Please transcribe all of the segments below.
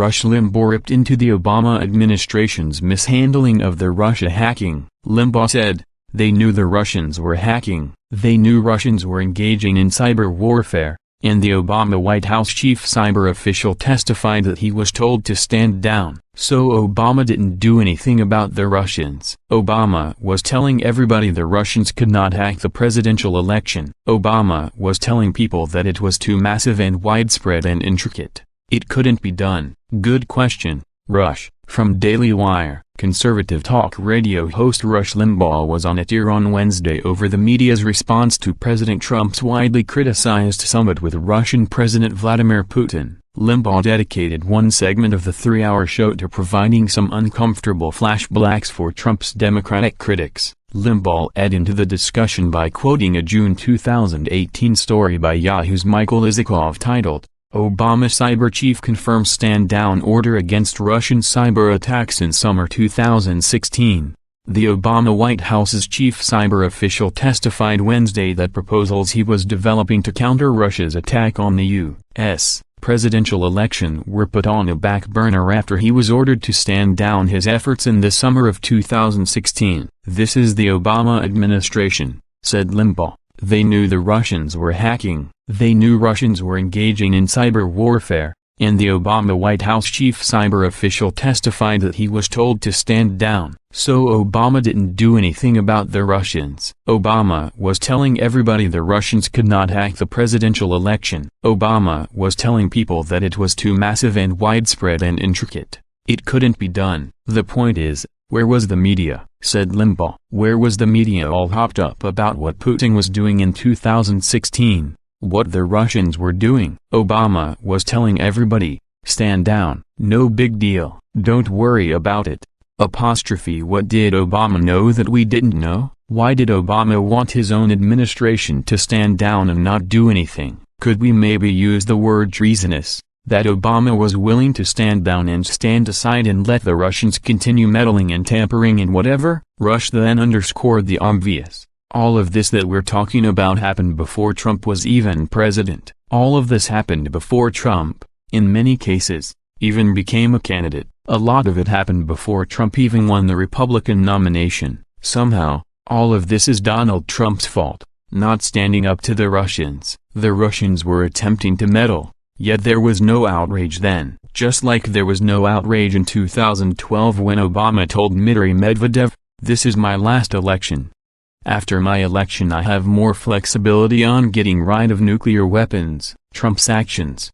Rush Limbaugh ripped into the Obama administration's mishandling of the Russia hacking. Limbaugh said, "They knew the Russians were hacking, they knew Russians were engaging in cyber warfare," and the Obama White House chief cyber official testified that he was told to stand down. So Obama didn't do anything about the Russians. Obama was telling everybody the Russians could not hack the presidential election. Obama was telling people that it was too massive and widespread and intricate. It couldn't be done. Good question, Rush. From Daily Wire, conservative talk radio host Rush Limbaugh was on it on Wednesday over the media's response to President Trump's widely criticized summit with Russian President Vladimir Putin. Limbaugh dedicated one segment of the 3-hour show to providing some uncomfortable flashblacks for Trump's Democratic critics. Limbaugh led into the discussion by quoting a June 2018 story by Yahoo's Michael Isikoff titled, "Obama cyber chief confirms stand-down order against Russian cyber attacks in summer 2016. The Obama White House's chief cyber official testified Wednesday that proposals he was developing to counter Russia's attack on the U.S. presidential election were put on a back burner after he was ordered to stand down his efforts in the summer of 2016. "This is the Obama administration," said Limbaugh. "They knew the Russians were hacking, they knew Russians were engaging in cyber warfare," and the Obama White House chief cyber official testified that he was told to stand down. So Obama didn't do anything about the Russians. Obama was telling everybody the Russians could not hack the presidential election. Obama was telling people that it was too massive and widespread and intricate. It couldn't be done. "The point is, where was the media?" said Limbaugh. "Where was the media all hopped up about what Putin was doing in 2016? What the Russians were doing?" Obama was telling everybody, "Stand down, no big deal, don't worry about it." What did Obama know that we didn't know? Why did Obama want his own administration to stand down and not do anything? Could we maybe use the word treasonous? That Obama was willing to stand down and stand aside and let the Russians continue meddling and tampering and whatever? Rush then underscored the obvious. All of this that we're talking about happened before Trump was even president. All of this happened before Trump, in many cases, even became a candidate. A lot of it happened before Trump even won the Republican nomination. Somehow, all of this is Donald Trump's fault, not standing up to the Russians. The Russians were attempting to meddle, yet there was no outrage then. Just like there was no outrage in 2012 when Obama told Dmitry Medvedev, "This is my last election. After my election I have more flexibility on getting rid of nuclear weapons." Trump's actions.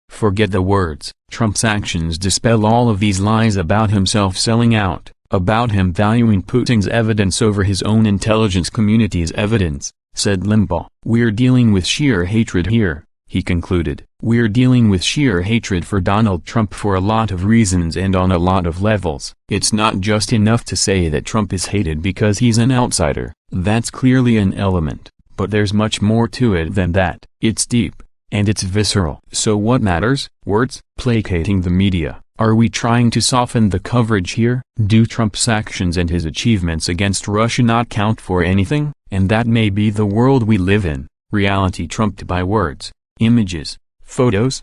Forget the words. Trump's actions dispel all of these lies about himself selling out, about him valuing Putin's evidence over his own intelligence community's evidence, said Limbaugh. "We're dealing with sheer hatred here," he concluded. "We're dealing with sheer hatred for Donald Trump for a lot of reasons and on a lot of levels. It's not just enough to say that Trump is hated because he's an outsider. That's clearly an element, but there's much more to it than that. It's deep, and it's visceral. So what matters? Words? Placating the media. Are we trying to soften the coverage here? Do Trump's actions and his achievements against Russia not count for anything? And that may be the world we live in. Reality trumped by words, images, photos,